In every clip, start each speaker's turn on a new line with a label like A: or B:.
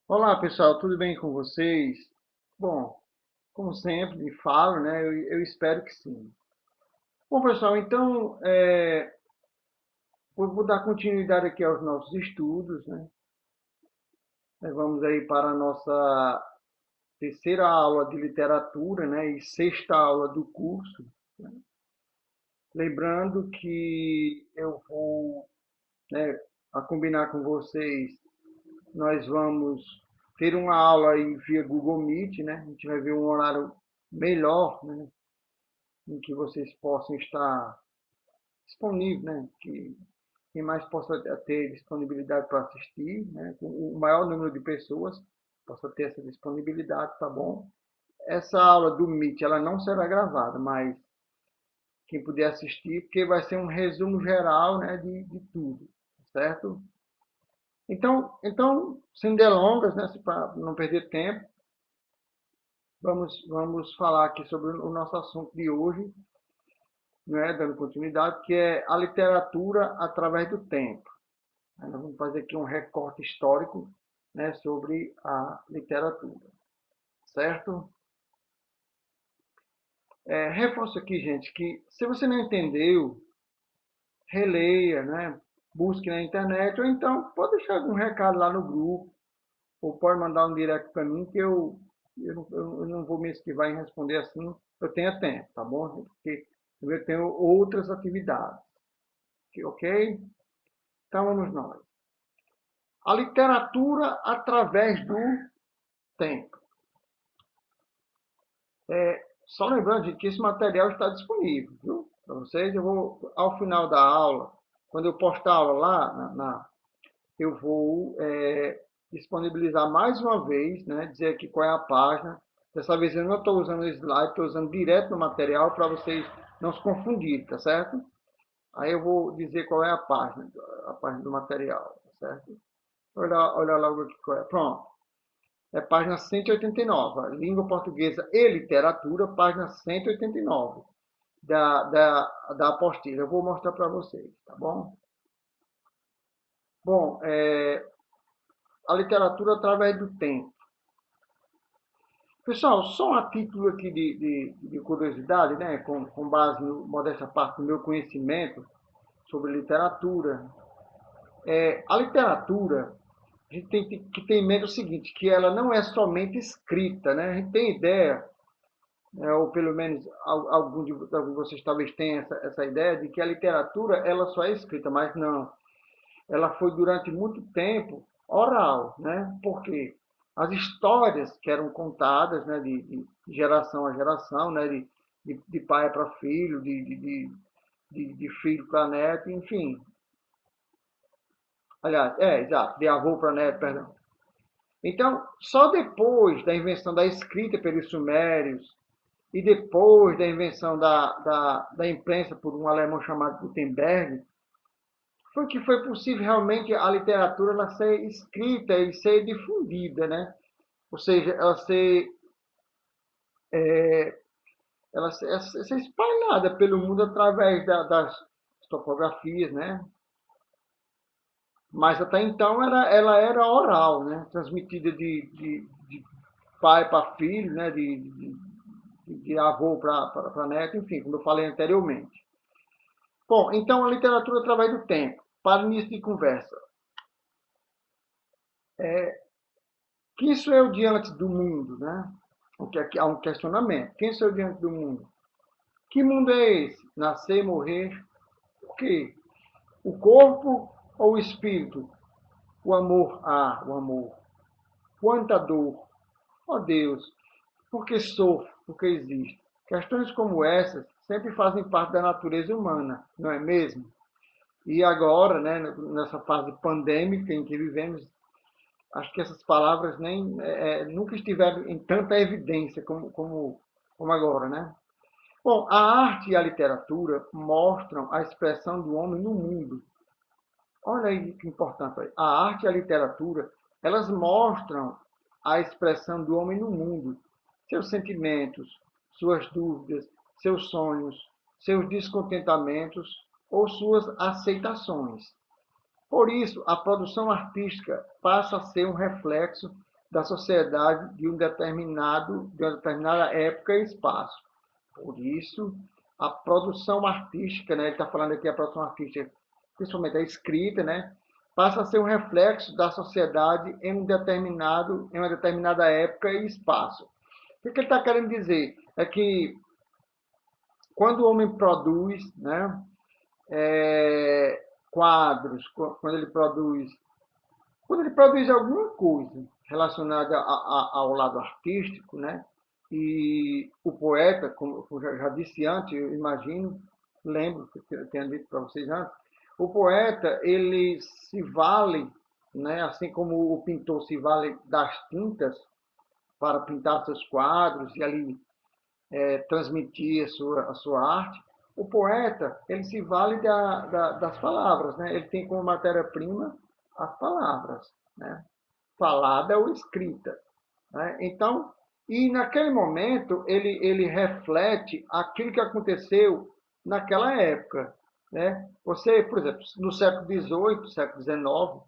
A: Olá, pessoal, tudo bem com vocês? Bom, como sempre falo, né? Eu espero que sim. Bom, pessoal, então vou dar continuidade aqui aos nossos estudos, né? Nós vamos aí para a nossa terceira aula de literatura, né? E sexta aula do curso. Lembrando que eu vou, né, a combinar com vocês, nós vamos ter uma aula aí via Google Meet, né? A gente vai ver um horário melhor, né? Em que vocês possam estar disponíveis, né? Que quem mais possa ter disponibilidade para assistir, né? O maior número de pessoas possa ter essa disponibilidade, tá bom? Essa aula do Meet, ela não será gravada, mas quem puder assistir, porque vai ser um resumo geral, né, de tudo, certo? Então, sem delongas, né, para não perder tempo, vamos falar aqui sobre o nosso assunto de hoje, né, dando continuidade, que é a literatura através do tempo. Nós vamos fazer aqui um recorte histórico, né, sobre a literatura, certo? Reforço aqui, gente, que se você não entendeu, releia, né, busque na internet, ou então pode deixar algum recado lá no grupo, ou pode mandar um direct para mim, que eu não vou me esquivar em responder assim, eu tenho tempo, tá bom? Porque eu tenho outras atividades, ok? Então vamos nós. A literatura através do tempo. Só lembrando, gente, que esse material está disponível, viu? Para vocês, eu vou, ao final da aula, quando eu postar a aula lá, eu vou disponibilizar mais uma vez, né? Dizer aqui qual é a página. Dessa vez eu não estou usando o slide, estou usando direto no material para vocês não se confundirem, tá certo? Aí eu vou dizer qual é a página do material, tá certo? Olha logo aqui qual é. Pronto. É página 189, Língua Portuguesa e Literatura, página 189 da apostila. Eu vou mostrar para vocês, tá bom? Bom, a literatura através do tempo. Pessoal, só a título aqui de curiosidade, né, com base, modesta parte, do meu conhecimento sobre literatura. A literatura, a gente tem que ter em mente o seguinte, que ela não é somente escrita, né? A gente tem ideia, ou pelo menos algum de vocês talvez tenha essa ideia de que a literatura ela só é escrita, mas não. Ela foi durante muito tempo oral, né? Porque as histórias que eram contadas, né, de geração a geração, né, de pai para filho, de filho para neto, enfim. Aliás, exato, de avô para neto, perdão. Então, só depois da invenção da escrita pelos sumérios e depois da invenção da imprensa por um alemão chamado Gutenberg, foi que foi possível realmente a literatura ela ser escrita e ser difundida, né? Ou seja, ela ser espalhada pelo mundo através das topografias, né? Mas até então ela era oral, né? Transmitida de pai para filho, né? De avô para neto, enfim, como eu falei anteriormente. Bom, então a literatura através do tempo. Para início de conversa. Quem sou eu diante do mundo, né? Há um questionamento. Quem sou eu diante do mundo? Que mundo é esse? Nascer, morrer? O quê? O corpo ou o espírito? O amor? Ah, o amor. Quanta dor! Oh Deus, por que sofro? Por que existe? Questões como essas sempre fazem parte da natureza humana, não é mesmo? E agora, né, nessa fase pandêmica em que vivemos, acho que essas palavras nem nunca estiveram em tanta evidência como agora, né? Bom, a arte e a literatura mostram a expressão do homem no mundo. Olha aí que importante. A arte e a literatura, elas mostram a expressão do homem no mundo. Seus sentimentos, suas dúvidas, seus sonhos, seus descontentamentos ou suas aceitações. Por isso, a produção artística passa a ser um reflexo da sociedade de de uma determinada época e espaço. Por isso, a produção artística, né, ele está falando aqui a produção artística, principalmente a escrita, né, passa a ser um reflexo da sociedade em uma determinada época e espaço. O que ele está querendo dizer? É que quando o homem produz, né, quadros, quando ele produz alguma coisa relacionada ao lado artístico, né, e o poeta, como eu já disse antes, eu imagino, lembro que eu tenho dito para vocês antes, o poeta ele se vale, né, assim como o pintor se vale das tintas para pintar seus quadros e ali transmitir a sua arte, o poeta ele se vale das palavras, né? Ele tem como matéria-prima as palavras, né? Falada ou escrita. Né? Então, e naquele momento ele reflete aquilo que aconteceu naquela época. Né? Você, por exemplo, no século XVIII, século XIX,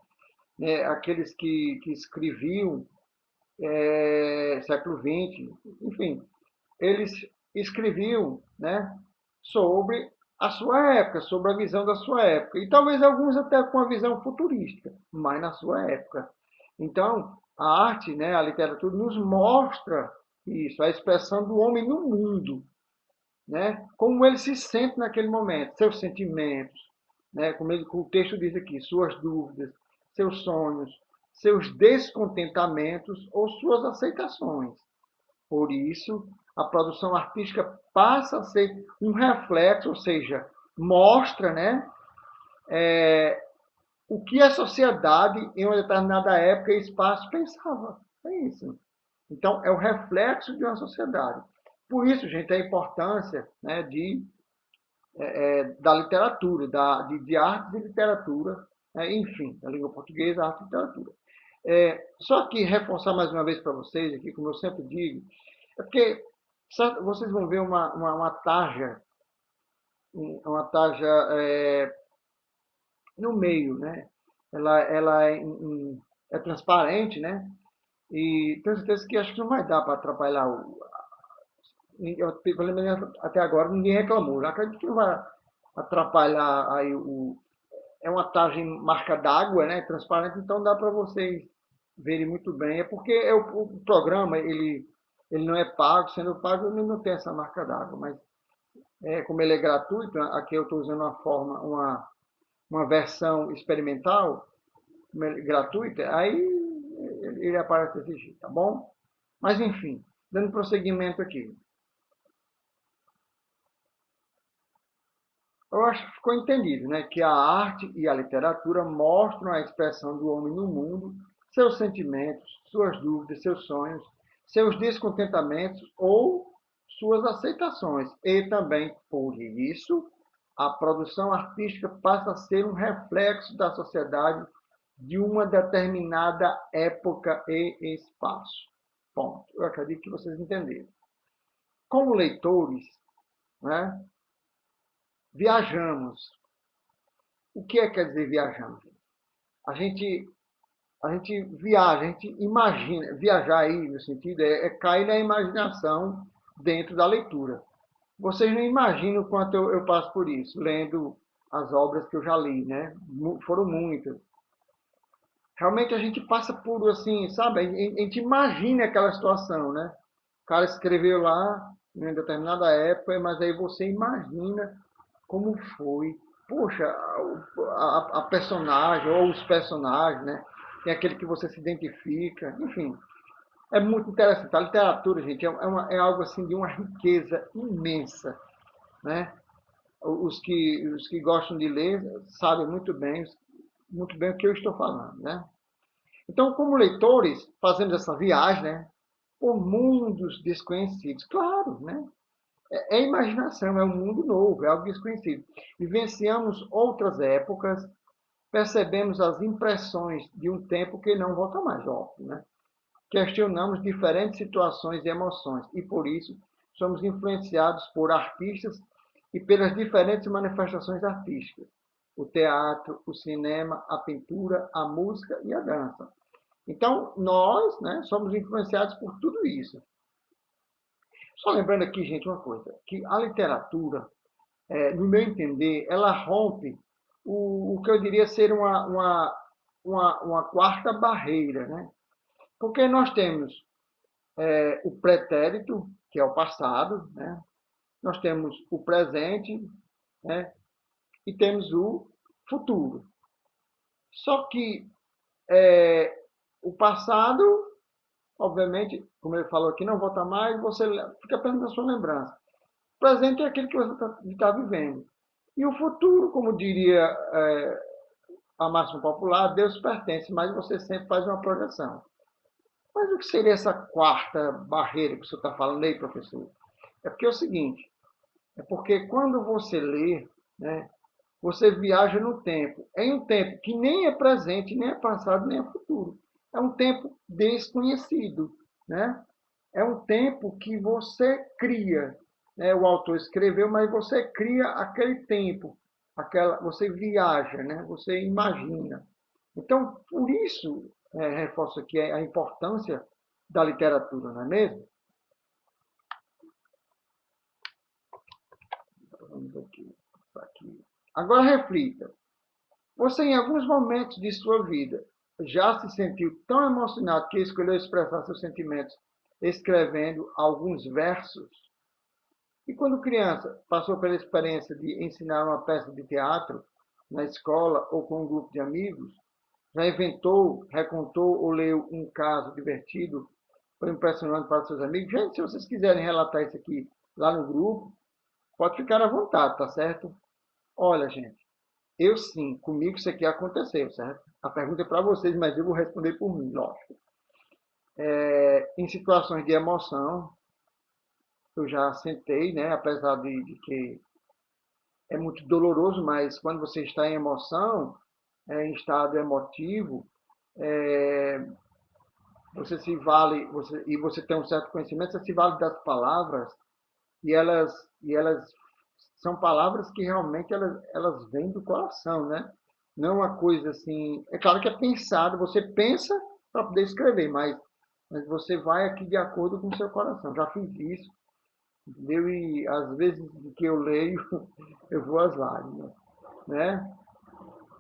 A: né, aqueles que escreviam, século XX, enfim, eles escreviam, né, sobre a sua época, sobre a visão da sua época. E talvez alguns até com a visão futurística, mas na sua época. Então, a arte, né, a literatura nos mostra isso, a expressão do homem no mundo, né? Como ele se sente naquele momento, seus sentimentos, né? O texto diz aqui, suas dúvidas, seus sonhos, seus descontentamentos ou suas aceitações. Por isso, a produção artística passa a ser um reflexo, ou seja, mostra, né, o que a sociedade em uma determinada época e espaço pensava. É isso. Então, é o reflexo de uma sociedade. Por isso, gente, a importância, né, da literatura, de arte e literatura, né, enfim, da língua portuguesa, arte e literatura. Só que reforçar mais uma vez para vocês, aqui, como eu sempre digo, é porque vocês vão ver uma tarja no meio, né? Ela é transparente, né? E tenho certeza que acho que não vai dar para atrapalhar pelo menos até agora ninguém reclamou. Eu acredito que não vai atrapalhar aí é uma tarja em marca d'água, né? Transparente, então dá para vocês verem muito bem. É porque o programa ele não é pago, sendo pago ele não tem essa marca d'água, mas como ele é gratuito, aqui eu estou usando uma versão experimental gratuita, aí ele aparece desse jeito, tá bom? Mas enfim, dando prosseguimento aqui. Eu acho que ficou entendido, né, que a arte e a literatura mostram a expressão do homem no mundo, seus sentimentos, suas dúvidas, seus sonhos, seus descontentamentos ou suas aceitações. E também, por isso, a produção artística passa a ser um reflexo da sociedade de uma determinada época e espaço. Ponto. Eu acredito que vocês entenderam. Como leitores, né, viajamos. O que quer dizer viajamos? A gente, a gente viaja, a gente imagina. Viajar aí, no sentido, é cair na imaginação dentro da leitura. Vocês não imaginam o quanto eu passo por isso, lendo as obras que eu já li, né? Foram muitas. Realmente a gente passa por, assim, sabe? A gente imagina aquela situação, né? O cara escreveu lá em uma determinada época, mas aí você imagina como foi. Poxa, a personagem ou os personagens, né? Tem aquele que você se identifica, enfim. É muito interessante. A literatura, gente, é algo assim de uma riqueza imensa, né? Os que gostam de ler sabem muito bem o que eu estou falando, né? Então, como leitores, fazemos essa viagem, né? Por mundos desconhecidos. Claro, né? É imaginação, é um mundo novo, é algo desconhecido. Vivenciamos outras épocas, percebemos as impressões de um tempo que não volta mais, óbvio, né? Questionamos diferentes situações e emoções e, por isso, somos influenciados por artistas e pelas diferentes manifestações artísticas. O teatro, o cinema, a pintura, a música e a dança. Então, nós, né, somos influenciados por tudo isso. Só lembrando aqui, gente, uma coisa, que a literatura, no meu entender, ela rompe o que eu diria ser uma quarta barreira, né? Porque nós temos o pretérito, que é o passado, né? Nós temos o presente, né? E temos o futuro. Só que o passado, obviamente, como ele falou aqui, não volta mais, você fica apenas na sua lembrança. O presente é aquele que você está vivendo. E o futuro, como diria a máxima popular, Deus pertence, mas você sempre faz uma projeção. Mas o que seria essa quarta barreira que o senhor está falando aí, professor? É porque é o seguinte, é porque quando você lê, né, você viaja no tempo. É um tempo que nem é presente, nem é passado, nem é futuro. É um tempo desconhecido, né? É um tempo que você cria, né? O autor escreveu, mas você cria aquele tempo, você viaja, né? Você imagina. Então, por isso, reforço aqui a importância da literatura, não é mesmo? Vamos aqui. Agora reflita. Você, em alguns momentos de sua vida, já se sentiu tão emocionado que escolheu expressar seus sentimentos escrevendo alguns versos? E quando criança, passou pela experiência de ensinar uma peça de teatro na escola ou com um grupo de amigos? Já inventou, recontou ou leu um caso divertido ou impressionante para seus amigos? Gente, se vocês quiserem relatar isso aqui lá no grupo, pode ficar à vontade, tá certo? Olha, gente, eu sim, comigo isso aqui aconteceu, certo? A pergunta é para vocês, mas eu vou responder por mim, lógico. Em situações de emoção, eu já sentei, né? Apesar de que é muito doloroso, mas quando você está em emoção, em estado emotivo, é, você se vale, e você tem um certo conhecimento, você se vale das palavras e elas são palavras que realmente elas vêm do coração, né? Não é uma coisa assim. É claro que é pensado, você pensa para poder escrever, mas você vai aqui de acordo com o seu coração. Já fiz isso, entendeu? E às vezes que eu leio, eu vou às lágrimas, né?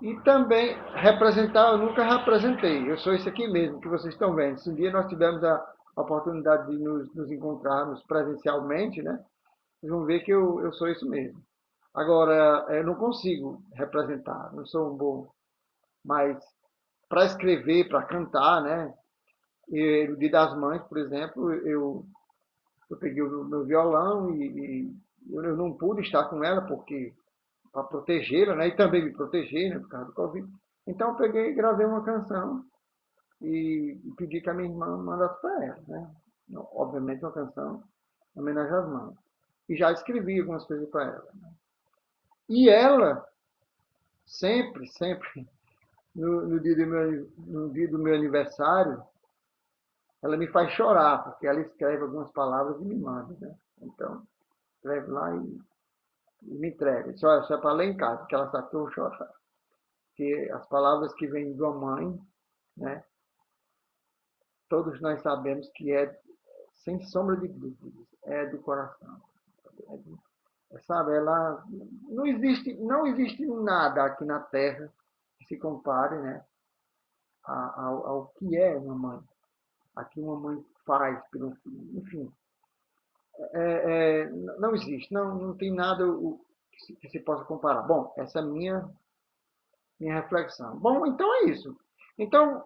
A: E também representar, eu nunca representei. Eu sou isso aqui mesmo que vocês estão vendo. Se um dia nós tivermos a oportunidade de nos encontrarmos presencialmente, né? Vocês vão ver que eu sou isso mesmo. Agora, eu não consigo representar, não sou um bom, mas para escrever, para cantar, né? E, no Dia das Mães, por exemplo, eu peguei o meu violão e eu não pude estar com ela porque para protegê-la, né? E também me proteger, né? Por causa do Covid. Então eu peguei e gravei uma canção e pedi que a minha irmã mandasse para ela, né? Obviamente uma canção em homenagem às mães. E já escrevi algumas coisas para ela. E ela sempre, sempre, no dia do meu aniversário, ela me faz chorar, porque ela escreve algumas palavras e me manda, né? Então, escreve lá e me entrega. Só é para ler em casa, porque ela sabe que eu vou chorar. Porque as palavras que vêm de uma mãe, né? Todos nós sabemos que sem sombra de dúvidas, é do coração. Sabe, ela não existe nada aqui na Terra que se compare, né, ao que é uma mãe, a que uma mãe faz pelo filho, enfim, não existe, não tem nada que se possa comparar. Bom, essa é a minha reflexão. Bom, então é isso. Então,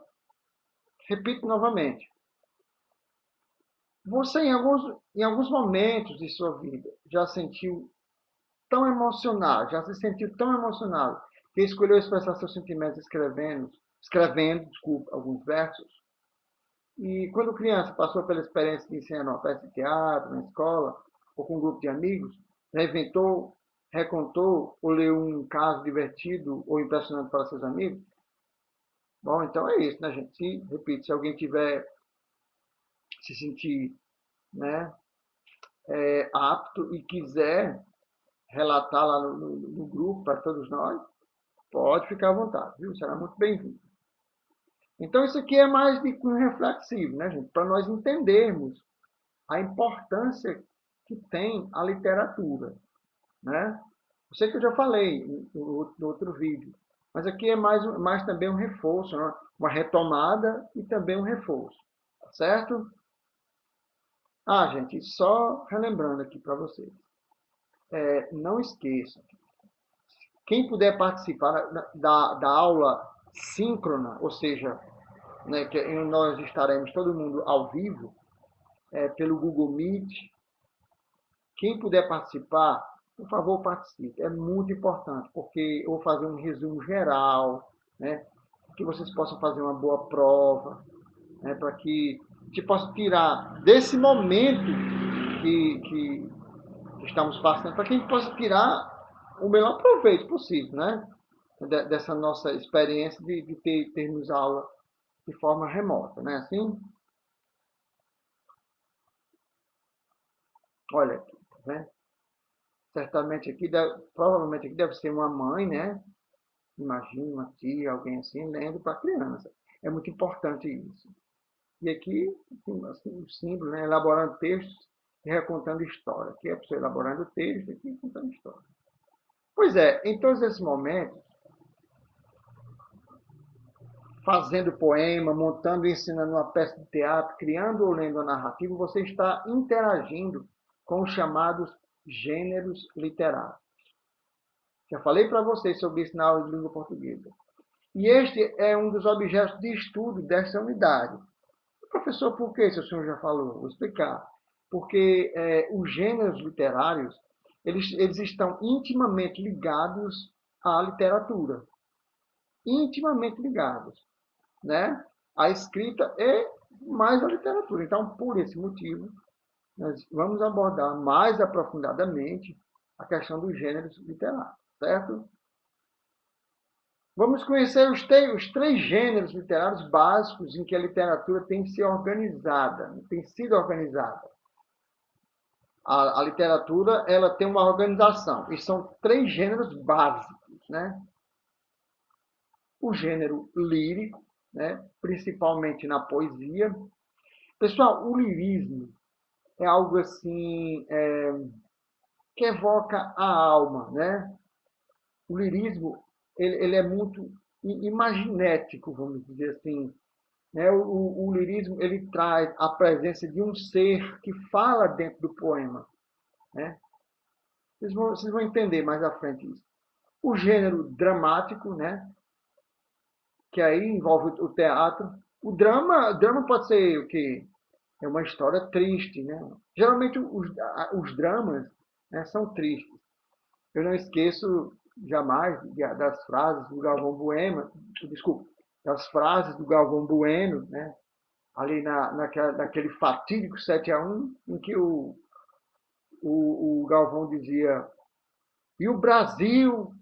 A: repito novamente, você em alguns momentos de sua vida já sentiu tão emocionado, já se sentiu tão emocionado, que escolheu expressar seus sentimentos escrevendo, desculpa, alguns versos. E quando criança passou pela experiência de ensinar uma peça de teatro na escola, ou com um grupo de amigos, já inventou, recontou ou leu um caso divertido ou impressionante para seus amigos? Bom, então é isso, né, gente? Repito, se alguém tiver se sentir, né, apto e quiser relatar lá no grupo para todos nós, pode ficar à vontade, viu? Será muito bem-vindo. Então, isso aqui é mais de cunho reflexivo, né, gente? Para nós entendermos a importância que tem a literatura, né? Eu sei que eu já falei no outro vídeo, mas aqui é mais também um reforço, né? Uma retomada e também um reforço, tá certo? Ah, gente, só relembrando aqui para vocês, não esqueçam, quem puder participar da aula síncrona, ou seja, né, que nós estaremos todo mundo ao vivo, pelo Google Meet, quem puder participar, por favor, participe. É muito importante, porque eu vou fazer um resumo geral, né, que vocês possam fazer uma boa prova, né, para que a gente possa tirar desse momento que estamos passando, para que a gente possa tirar o melhor proveito possível, né, dessa nossa experiência de termos aula de forma remota, né, assim. Olha aqui, tá vendo? Certamente aqui, provavelmente aqui deve ser uma mãe, né? Imagina uma tia, alguém assim, lendo para a criança. É muito importante isso. E aqui, assim, o símbolo, né? Elaborando textos e recontando história. Aqui é a pessoa elaborando o texto, aqui contando história. Pois é, em todos esses momentos, fazendo poema, montando e ensinando uma peça de teatro, criando ou lendo a narrativa, você está interagindo com os chamados gêneros literários. Já falei para vocês sobre isso na aula de língua portuguesa. E este é um dos objetos de estudo dessa unidade. Professor, por que, se o senhor já falou? Vou explicar. Porque os gêneros literários, eles estão intimamente ligados à literatura. Intimamente ligados, né? A escrita é mais a literatura. Então, por esse motivo, nós vamos abordar mais aprofundadamente a questão dos gêneros literários, certo? Vamos conhecer os três gêneros literários básicos em que a literatura tem sido organizada. A literatura ela tem uma organização, e são três gêneros básicos, né? O gênero lírico, né? Principalmente na poesia. Pessoal, o lirismo é algo assim que evoca a alma, né? O lirismo ele é muito imaginético, vamos dizer assim. Né? O lirismo ele traz a presença de um ser que fala dentro do poema. Né? Vocês vão entender mais à frente isso. O gênero dramático, né? Que aí envolve o teatro. O drama pode ser o quê? É uma história triste. Né? Geralmente os dramas, né, são tristes. Eu não esqueço jamais das frases do Galvão Bueno, desculpa, das frases do Galvão Bueno, né? Ali naquele fatídico 7-1, em que o Galvão dizia: e o Brasil,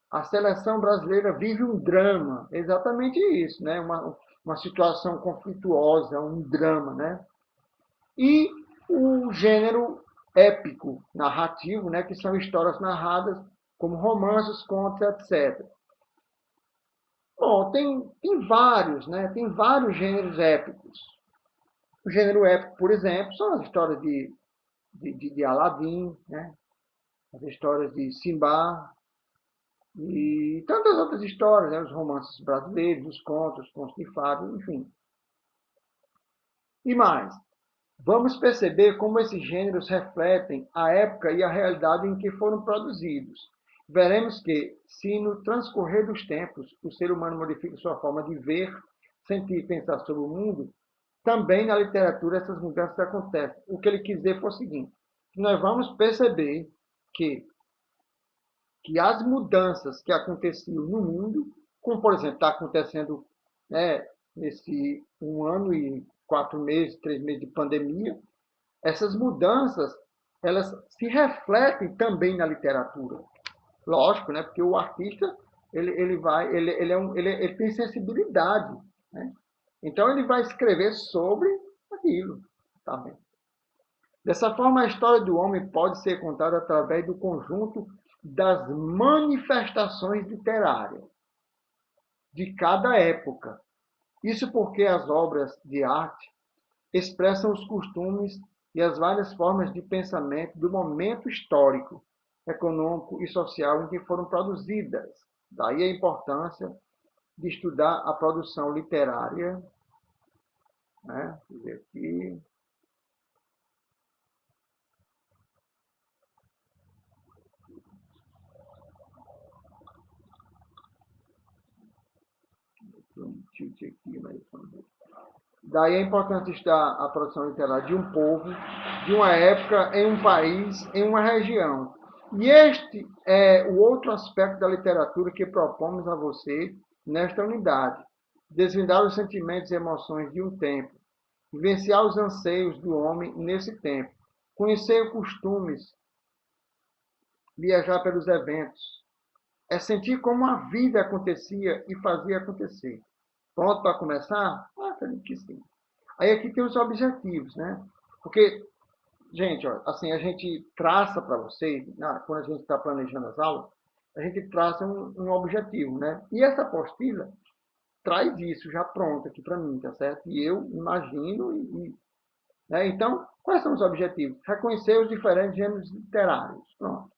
A: a seleção brasileira vive um drama. Exatamente isso, né? Uma situação conflituosa, um drama, né? E o gênero épico, narrativo, né? Que são histórias narradas como romances, contos, etc. Bom, tem vários, né? Tem vários gêneros épicos. O gênero épico, por exemplo, são as histórias de Aladim, né? As histórias de Simba e tantas outras histórias, né? Os romances brasileiros, os contos de fadas, enfim. E mais, vamos perceber como esses gêneros refletem a época e a realidade em que foram produzidos. Veremos que, se no transcorrer dos tempos o ser humano modifica sua forma de ver, sentir e pensar sobre o mundo, também na literatura essas mudanças acontecem. O que ele quis dizer foi o seguinte: nós vamos perceber que as mudanças que aconteciam no mundo, como por exemplo está acontecendo, né, nesse 1 ano e 4 meses, 3 meses de pandemia, essas mudanças elas se refletem também na literatura. Lógico, né, porque o artista ele tem sensibilidade, né? Então ele vai escrever sobre aquilo, tá bem? Dessa forma, a história do homem pode ser contada através do conjunto das manifestações literárias de cada época Isso porque as obras de arte expressam os costumes e as várias formas de pensamento do momento histórico, econômico e social em que foram produzidas. Daí a importância de estudar a produção literária, né? Aqui, daí a importância de estudar a produção literária de um povo, de uma época, em um país, em uma região. E este é o outro aspecto da literatura que propomos a você nesta unidade. Desvendar os sentimentos e emoções de um tempo, vivenciar os anseios do homem nesse tempo, conhecer os costumes, viajar pelos eventos, é sentir como a vida acontecia e fazia acontecer. Pronto para começar? Acredito que sim. Aí aqui tem os objetivos, né? Porque, gente, ó, assim, a gente traça para vocês, quando a gente está planejando as aulas, a gente traça um objetivo, né? E essa apostila traz isso já pronto aqui para mim, tá certo? E eu imagino né? Então, quais são os objetivos? Reconhecer os diferentes gêneros literários. Pronto.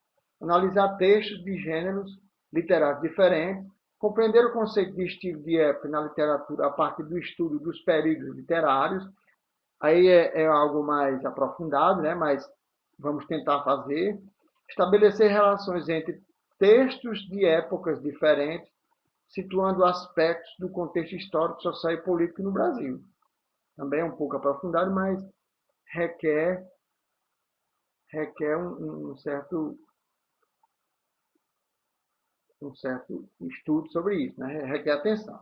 A: Analisar textos de gêneros literários diferentes, compreender o conceito de estilo de época na literatura a partir do estudo dos períodos literários. Aí é algo mais aprofundado, né? Mas vamos tentar fazer. Estabelecer relações entre textos de épocas diferentes, situando aspectos do contexto histórico, social e político no Brasil. Também é um pouco aprofundado, mas requer, requer um certo estudo sobre isso, né? Requer atenção.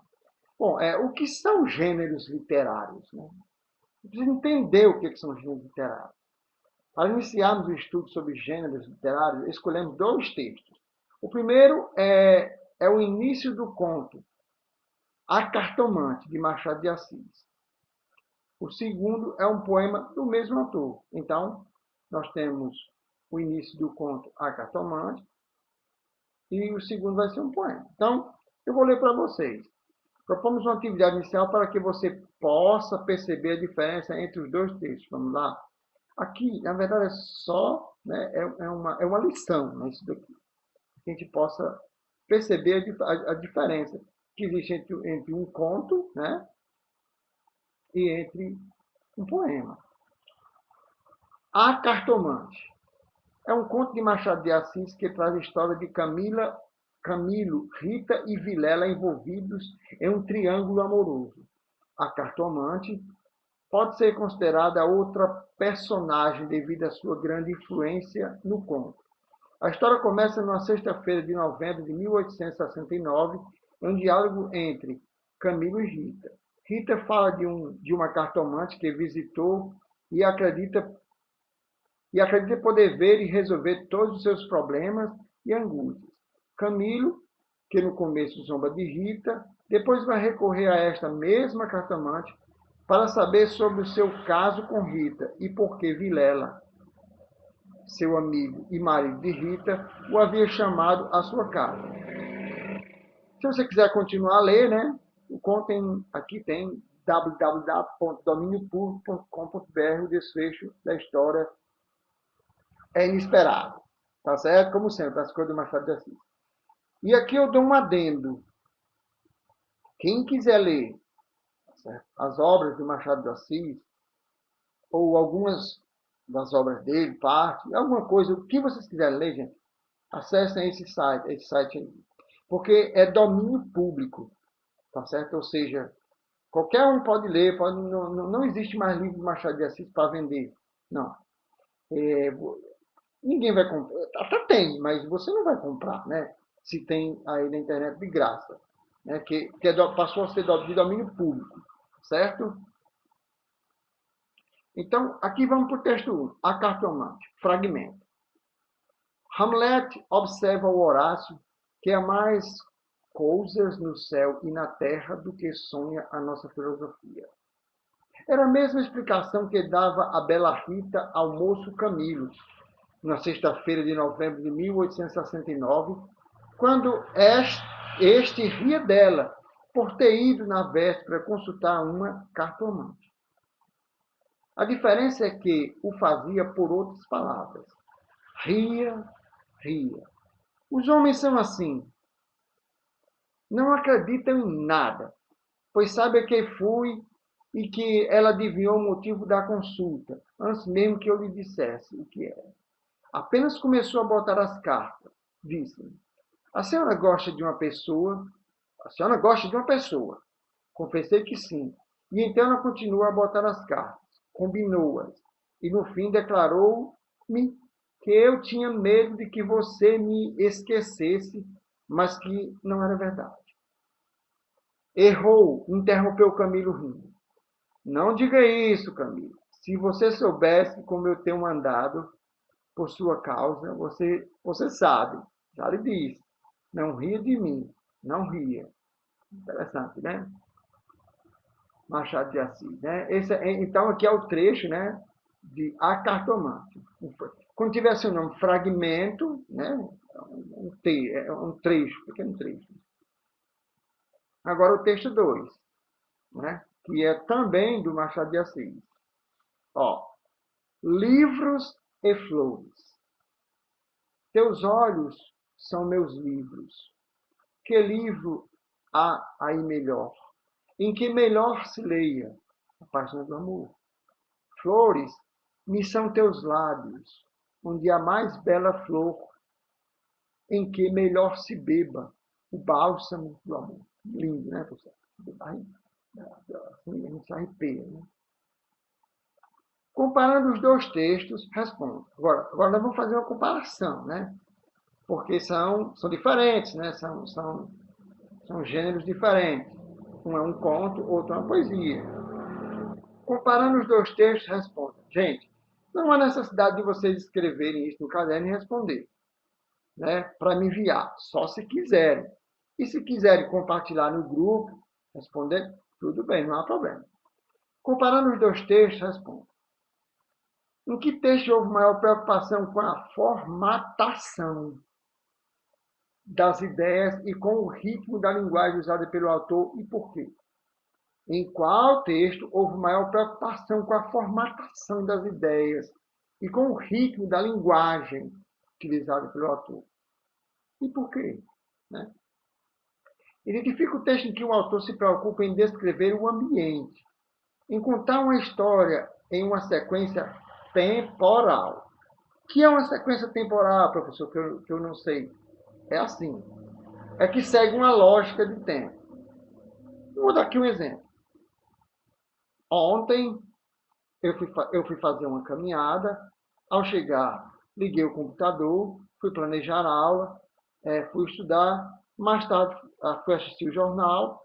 A: Bom, o que são gêneros literários? Né? Precisa entender o que são gêneros literários. Para iniciarmos o estudo sobre gêneros literários, escolhemos dois textos. O primeiro é o início do conto, A Cartomante, de Machado de Assis. O segundo é um poema do mesmo autor. Então, nós temos o início do conto A Cartomante e o segundo vai ser um poema. Então, eu vou ler para vocês. Propomos uma atividade inicial para que você possa perceber a diferença entre os dois textos. Vamos lá? Aqui, na verdade, é só, né, é uma lição, né, isso daqui. Que a gente possa perceber a diferença que existe entre um conto, né, e entre um poema. A Cartomante é um conto de Machado de Assis que traz a história de Camilo, Rita e Vilela envolvidos em um triângulo amoroso. A Cartomante pode ser considerada outra personagem devido à sua grande influência no conto. A história começa numa sexta-feira de novembro de 1869, em um diálogo entre Camilo e Rita. Rita fala de uma cartomante que visitou e acredita poder ver e resolver todos os seus problemas e angústias. Camilo, que no começo zomba de Rita, depois vai recorrer a esta mesma cartomante para saber sobre o seu caso com Rita e por que Vilela, seu amigo e marido de Rita, o havia chamado à sua casa. Se você quiser continuar a ler, né, o conto aqui tem www.dominiopublico.com.br, o desfecho da história é inesperado. Tá certo? Como sempre, as coisas do Machado de Assis. E aqui eu dou um adendo. Quem quiser ler, tá, as obras do Machado de Assis, ou algumas das obras dele, parte, alguma coisa, o que vocês quiserem ler, gente, acessem esse site aí. Porque é domínio público, tá certo? Ou seja, qualquer um pode ler, não existe mais livro de Machado de Assis para vender. Não. Ninguém vai comprar. Até tem, mas você não vai comprar, né? Se tem aí na internet de graça. Né? Passou a ser de domínio público, certo? Então, aqui vamos para o texto 1. A Cartomante, fragmento. Hamlet observa o Horácio que há mais coisas no céu e na terra do que sonha a nossa filosofia. Era a mesma explicação que dava a bela Rita ao moço Camilo, na sexta-feira de novembro de 1869, quando este ria dela por ter ido na véspera consultar uma cartomante. A diferença é que o fazia por outras palavras. Ria, ria. Os homens são assim. Não acreditam em nada, pois sabe que fui e que ela adivinhou o motivo da consulta, antes mesmo que eu lhe dissesse o que era. Apenas começou a botar as cartas. Disse-me: a senhora gosta de uma pessoa? A senhora gosta de uma pessoa? Confessei que sim. E então ela continuou a botar as cartas, combinou-as, e no fim declarou-me que eu tinha medo de que você me esquecesse, mas que não era verdade. Errou, interrompeu Camilo rindo. Não diga isso, Camilo. Se você soubesse como eu tenho andado por sua causa, você sabe. Já lhe disse. Não ria de mim. Não ria. Interessante, né? Machado de Assis, né? Então, aqui é o trecho, né, de A Cartomante. Quando tiver seu nome, fragmento, né, um trecho, pequeno trecho. Agora o texto 2, né, que é também do Machado de Assis. Ó, livros e flores. Teus olhos são meus livros. Que livro há aí melhor? Em que melhor se leia a página do amor? Flores me são teus lábios, onde a mais bela flor, em que melhor se beba o bálsamo do amor. Lindo, né, pessoal? Assim, a gente se arrepia, né? Comparando os dois textos, respondo. Agora nós vamos fazer uma comparação, né? Porque são diferentes, né? São gêneros diferentes. Um é um conto, outro é uma poesia. Comparando os dois textos, respondo. Gente, não há necessidade de vocês escreverem isso no caderno e responder, né? Para me enviar, só se quiserem. E se quiserem compartilhar no grupo, responder, tudo bem, não há problema. Comparando os dois textos, respondo. Em que texto houve maior preocupação com a formatação das ideias e com o ritmo da linguagem usada pelo autor e por quê? Em qual texto houve maior preocupação com a formatação das ideias e com o ritmo da linguagem utilizada pelo autor? E por quê? Né? Identifica o texto em que o autor se preocupa em descrever o ambiente, em contar uma história em uma sequência temporal. O que é uma sequência temporal, professor, que eu não sei? É assim. É que segue uma lógica de tempo. Vou dar aqui um exemplo. Ontem eu fui fazer uma caminhada. Ao chegar, liguei o computador, fui planejar a aula, fui estudar. Mais tarde, fui assistir o jornal.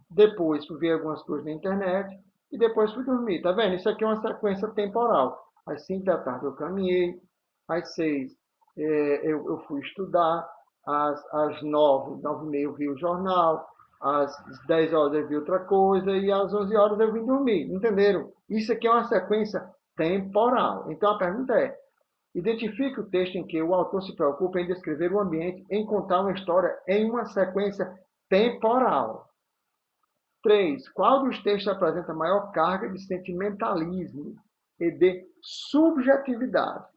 A: Depois, fui ver algumas coisas na internet. E depois fui dormir. Tá vendo? Isso aqui é uma sequência temporal. Às 5 da tarde eu caminhei. Às 6 eu fui estudar. Às 9, 9h30 eu vi o jornal. Às 10 horas eu vi outra coisa. E às 11 horas eu vim dormir. Entenderam? Isso aqui é uma sequência temporal. Então a pergunta é: identifique o texto em que o autor se preocupa em descrever o ambiente, em contar uma história em uma sequência temporal. 3. Qual dos textos apresenta maior carga de sentimentalismo e de subjetividade?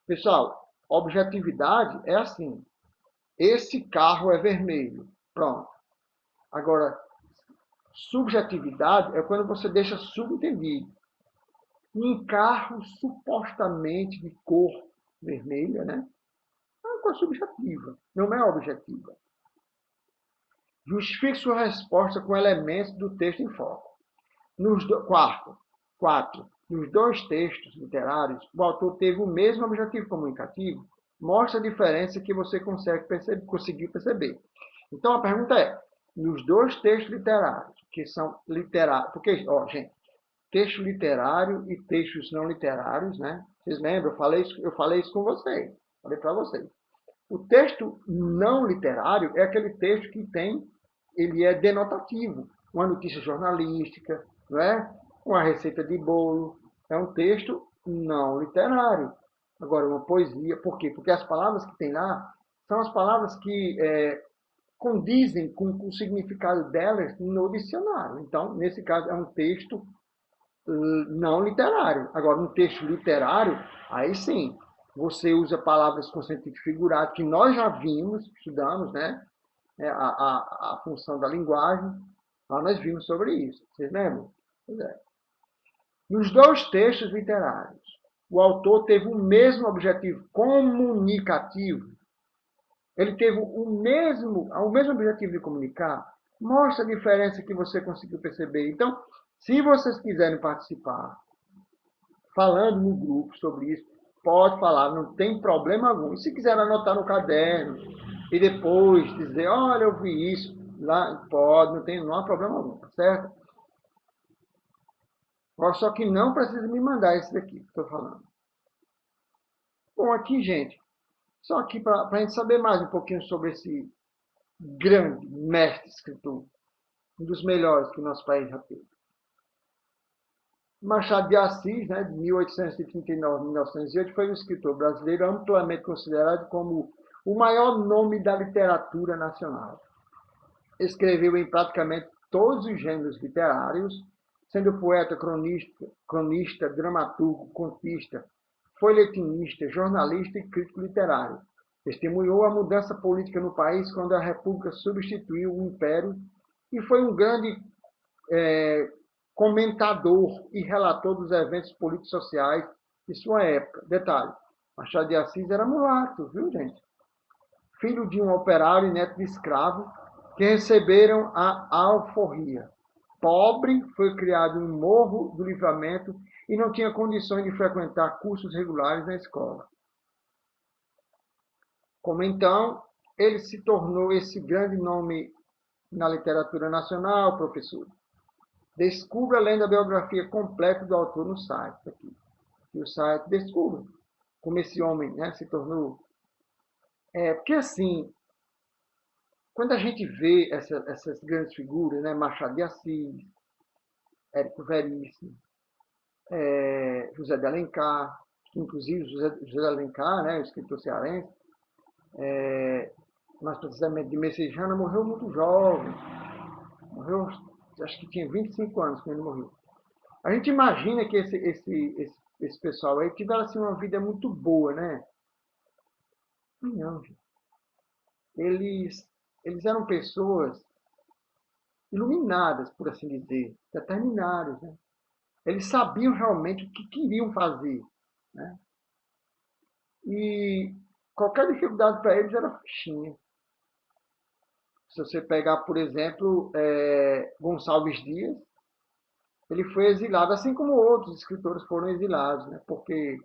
A: Pessoal, objetividade é assim. Esse carro é vermelho. Pronto. Agora, subjetividade é quando você deixa subentendido. Um carro supostamente de cor vermelha, né? É uma cor subjetiva, não é objetiva. Justifique sua resposta com elementos do texto em foco. Quarto, nos dois textos literários, o autor teve o mesmo objetivo comunicativo. Mostra a diferença que você conseguir perceber. Então a pergunta é: nos dois textos literários, que são literários, porque, gente, texto literário e textos não literários, né? Vocês lembram? Eu falei isso com vocês. Falei para vocês. O texto não literário é aquele texto que ele é denotativo. Uma notícia jornalística, não é? Uma receita de bolo. É um texto não literário. Agora, uma poesia. Por quê? Porque as palavras que tem lá são as palavras que condizem com o significado delas no dicionário. Então, nesse caso, é um texto não literário. Agora, um texto literário, aí sim, você usa palavras com sentido figurado, que nós já vimos, estudamos, né? A função da linguagem, lá nós vimos sobre isso. Vocês lembram? Pois é. Nos dois textos literários, o autor teve o mesmo objetivo comunicativo. Ele teve o mesmo objetivo de comunicar. Mostra a diferença que você conseguiu perceber. Então, se vocês quiserem participar, falando no grupo sobre isso, pode falar, não tem problema algum. E se quiser anotar no caderno e depois dizer, olha, eu vi isso, lá pode, não há problema algum, tá certo? Só que não precisa me mandar esse daqui que estou falando. Bom, aqui, gente, só aqui para a gente saber mais um pouquinho sobre esse grande mestre escritor, um dos melhores que o nosso país já teve. Machado de Assis, né, de 1839 a 1908, foi um escritor brasileiro amplamente considerado como o maior nome da literatura nacional. Escreveu em praticamente todos os gêneros literários, sendo poeta, cronista, dramaturgo, contista, folhetinista, jornalista e crítico literário. Testemunhou a mudança política no país quando a República substituiu o Império e foi um grande comentador e relator dos eventos políticos sociais de sua época. Detalhe, Machado de Assis era mulato, viu, gente? Filho de um operário e neto de escravo que receberam a alforria. Pobre, foi criado no Morro do Livramento e não tinha condições de frequentar cursos regulares na escola. Como então, ele se tornou esse grande nome na literatura nacional, professor? Descubra lendo a biografia completa do autor no site. Aqui. E o site descubra como esse homem, né, se tornou. Porque assim, quando a gente vê essas grandes figuras, né, Machado de Assis, Érico Veríssimo, José de Alencar, que inclusive José de Alencar, né, o escritor cearense, mais precisamente de Messejana, morreu muito jovem. Morreu, acho que tinha 25 anos quando ele morreu. A gente imagina que esse pessoal aí tiveram assim, uma vida muito boa, né? Não, gente. Eles eram pessoas iluminadas, por assim dizer, determinadas, né? Eles sabiam realmente o que queriam fazer, né? E qualquer dificuldade para eles era fichinha. Se você pegar, por exemplo, Gonçalves Dias, ele foi exilado, assim como outros escritores foram exilados, né? Porque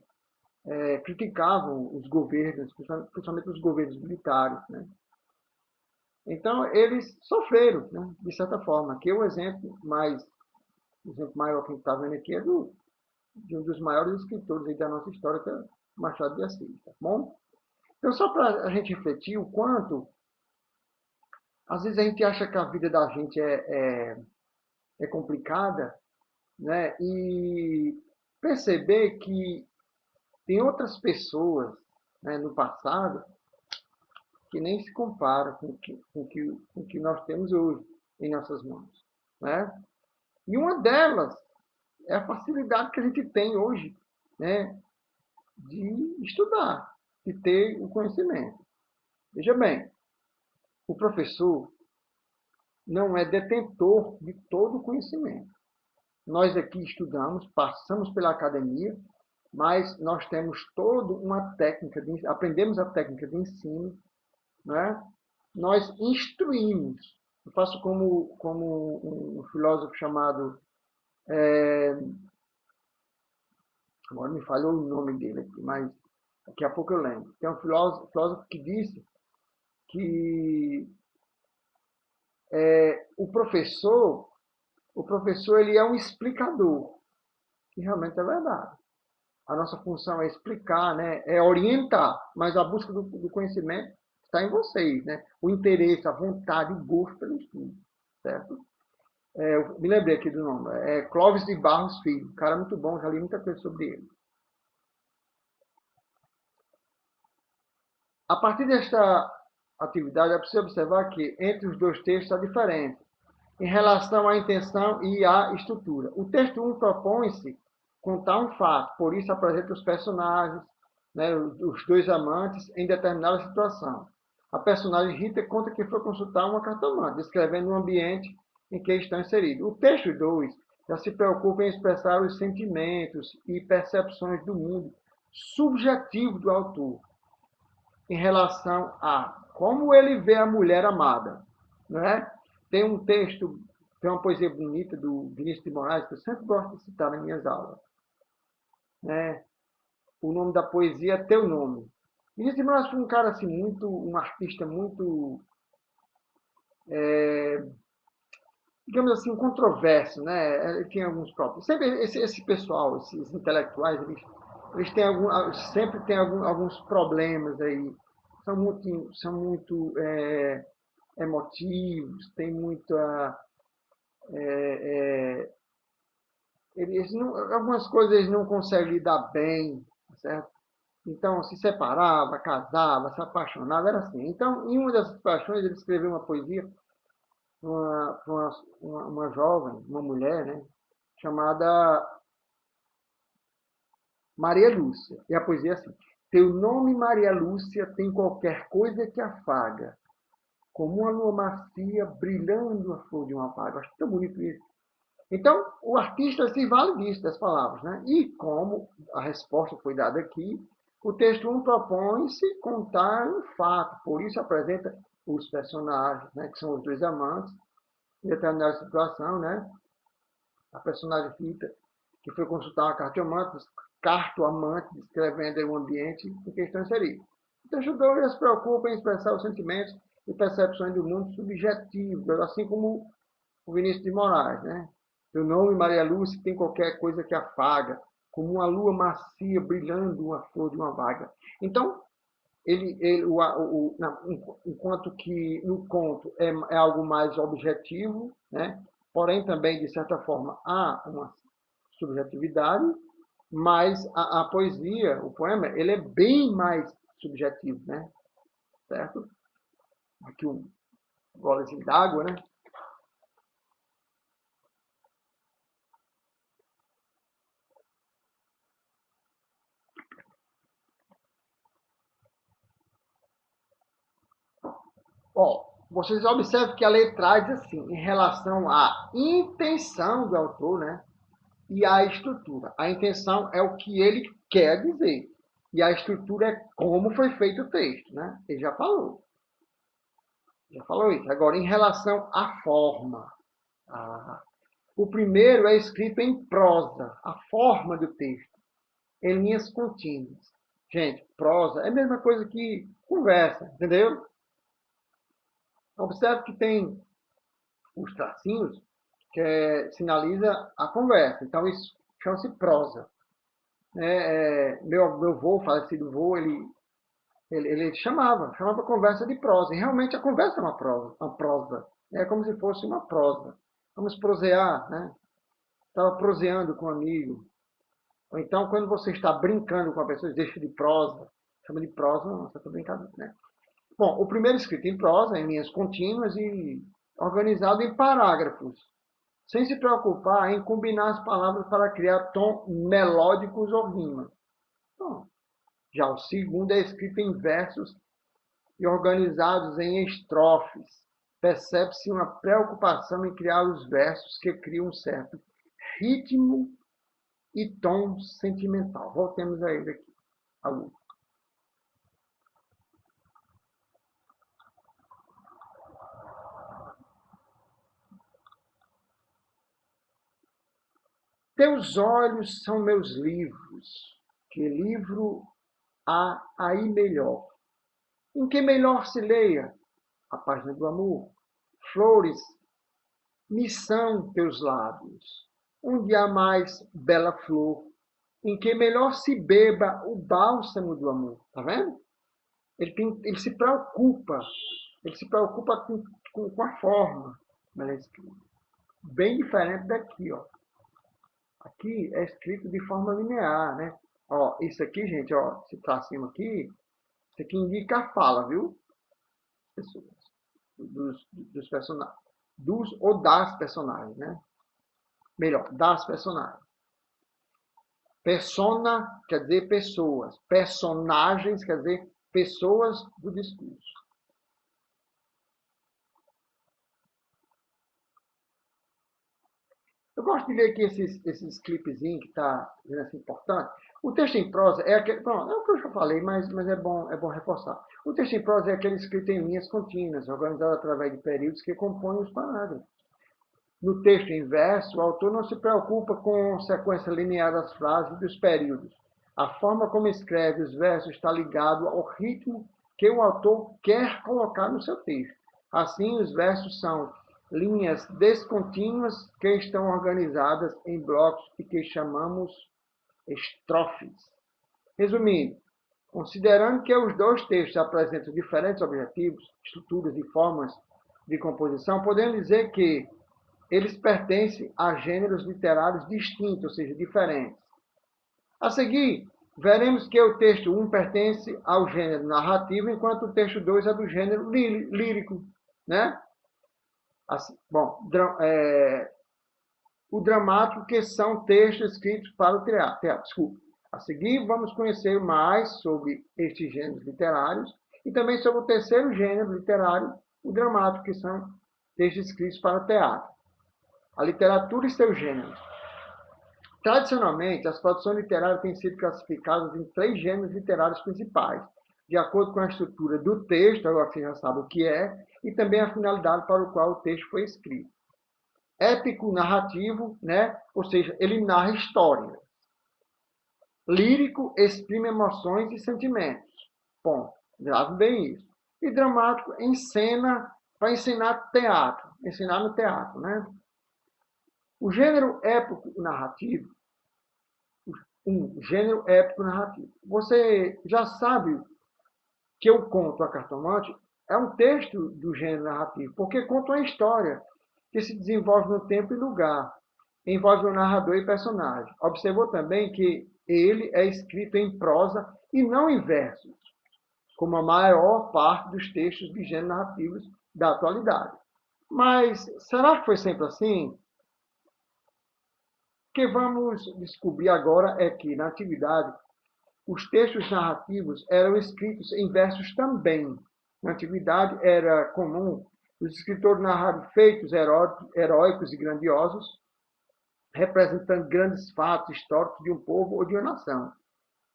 A: criticavam os governos, principalmente os governos militares, né? Então, eles sofreram, né, de certa forma. Aqui é o exemplo maior que a gente está vendo aqui é de um dos maiores escritores aí da nossa história, que é Machado de Assis. Tá bom? Então, só para a gente refletir o quanto, às vezes a gente acha que a vida da gente é complicada, né? E perceber que tem outras pessoas, né, no passado que nem se compara com o que nós temos hoje em nossas mãos, né? E uma delas é a facilidade que a gente tem hoje, né, de estudar, de ter o conhecimento. Veja bem, o professor não é detentor de todo o conhecimento. Nós aqui estudamos, passamos pela academia, mas nós temos toda uma técnica, aprendemos a técnica de ensino, né? Nós instruímos. Eu faço como um filósofo chamado, agora me falhou o nome dele aqui, mas daqui a pouco eu lembro. Tem um filósofo que disse que o professor ele é um explicador, que realmente é verdade. A nossa função é explicar, né? É orientar, mas a busca do conhecimento está em vocês, né? O interesse, a vontade, o gosto pelo estudo, certo? Eu me lembrei aqui do nome. É Clóvis de Barros Filho. Um cara muito bom, já li muita coisa sobre ele. A partir atividade, é preciso observar que entre os dois textos há diferença em relação à intenção e à estrutura. O texto 1 propõe-se contar um fato, por isso apresenta os personagens, né, os dois amantes, em determinada situação. A personagem Rita conta que foi consultar uma cartomante, descrevendo o ambiente em que estão inseridos. O texto 2 já se preocupa em expressar os sentimentos e percepções do mundo subjetivo do autor em relação a como ele vê a mulher amada. Né? Tem um texto, tem uma poesia bonita do Vinícius de Moraes, que eu sempre gosto de citar nas minhas aulas. Né? O nome da poesia é Teu Nome. Vinícius de Moraes foi um cara assim, um artista muito, digamos assim, controverso. Né? Ele tinha alguns próprios. Sempre esse pessoal, esses intelectuais, eles têm sempre têm alguns problemas aí. São muito emotivos, tem muita. Eles não, algumas coisas eles não conseguem lidar bem, certo? Então, se separava, casava, se apaixonava, era assim. Então, em uma dessas paixões, ele escreveu uma poesia para uma jovem, uma mulher, né, chamada Maria Lúcia. E a poesia é assim: Teu nome, Maria Lúcia, tem qualquer coisa que afaga, como uma lua macia brilhando a flor de uma vaga. Acho tão bonito isso. Então, o artista se vale disso, das palavras. Né? E como a resposta foi dada aqui, o texto 1 propõe-se contar um fato, por isso apresenta os personagens, né, que são os dois amantes, em determinada situação, né? A personagem Rita, que foi consultar uma cartomante, descrevendo o ambiente em que estão inseridos. O texto 2 se preocupa em expressar os sentimentos e percepções do mundo subjetivo, assim como o Vinícius de Moraes. Né? Teu nome, Maria Lúcia, tem qualquer coisa que afaga, como uma lua macia brilhando uma flor de uma vaga. Então, enquanto que no conto é algo mais objetivo, né? Porém também, de certa forma, há uma subjetividade, mas a poesia, o poema, ele é bem mais subjetivo, né? Certo? Aqui um golezinho d'água, né? Ó, vocês observam que a letra diz assim, em relação à intenção do autor, né? E à estrutura. A intenção é o que ele quer dizer. E a estrutura é como foi feito o texto, né? Ele já falou. Já falou isso. Agora, em relação à forma. O primeiro é escrito em prosa, a forma do texto, em linhas contínuas. Gente, prosa é a mesma coisa que conversa, entendeu? Observe que tem os tracinhos que sinaliza a conversa. Então, isso chama-se prosa. Meu avô, falecido avô, ele chamava conversa de prosa. E realmente a conversa é uma prosa. É como se fosse uma prosa. Vamos prosear, né? Estava proseando com um amigo. Ou então, quando você está brincando com a pessoa, deixa de prosa. Chama de prosa, não, você está brincando, né? Bom, o primeiro escrito em prosa, em linhas contínuas e organizado em parágrafos, sem se preocupar em combinar as palavras para criar tom melódicos ou rima. Bom, já o segundo é escrito em versos e organizados em estrofes. Percebe-se uma preocupação em criar os versos que criam um certo ritmo e tom sentimental. Voltemos a ele aqui. Teus olhos são meus livros. Que livro há aí melhor? Em que melhor se leia? A página do amor. Flores me são teus lábios. Onde há mais bela flor? Em que melhor se beba o bálsamo do amor. Tá vendo? Ele se preocupa com a forma. Bem diferente daqui, ó. Aqui é escrito de forma linear, né? Ó, isso aqui, gente, ó, esse tracinho aqui, isso aqui indica a fala, viu? pessoas, dos personagens, dos ou das personagens, né? Melhor, das personagens. Persona quer dizer pessoas, personagens quer dizer pessoas do discurso. Eu gosto de ver aqui esses clipezinhos que está dizendo assim, importante. O texto em prosa é aquele. Pronto, é o que eu já falei, mas é bom reforçar. O texto em prosa é aquele escrito em linhas contínuas, organizado através de períodos que compõem os parágrafos. No texto em verso, o autor não se preocupa com a sequência linear das frases e dos períodos. A forma como escreve os versos está ligado ao ritmo que o autor quer colocar no seu texto. Assim, os versos são linhas descontínuas que estão organizadas em blocos e que chamamos estrofes. Resumindo, considerando que os dois textos apresentam diferentes objetivos, estruturas e formas de composição, podemos dizer que eles pertencem a gêneros literários distintos, ou seja, diferentes. A seguir, veremos que o texto 1 pertence ao gênero narrativo, enquanto o texto 2 é do gênero lírico, né? Assim, bom, o dramático, que são textos escritos para o teatro. Desculpa. A seguir, vamos conhecer mais sobre estes gêneros literários e também sobre o terceiro gênero literário, o dramático, que são textos escritos para o teatro. A literatura e seus gêneros. Tradicionalmente, as produções literárias têm sido classificadas em 3 gêneros literários principais, de acordo com a estrutura do texto, agora você já sabe o que é, e também a finalidade para o qual o texto foi escrito. Épico narrativo, né? Ou seja, ele narra história. Lírico exprime emoções e sentimentos. Ponto. Grave bem isso. E dramático ensina para ensinar teatro, ensinar no teatro, né? O gênero épico narrativo, gênero épico narrativo. Você já sabe que eu conto a Cartomante é um texto do gênero narrativo, porque conta uma história que se desenvolve no tempo e lugar, envolve o narrador e personagem. Observou também que ele é escrito em prosa e não em versos, como a maior parte dos textos de gênero narrativos da atualidade. Mas será que foi sempre assim? O que vamos descobrir agora é que, na antiguidade, os textos narrativos eram escritos em versos também. Na antiguidade era comum os escritores narrarem feitos heróicos e grandiosos, representando grandes fatos históricos de um povo ou de uma nação.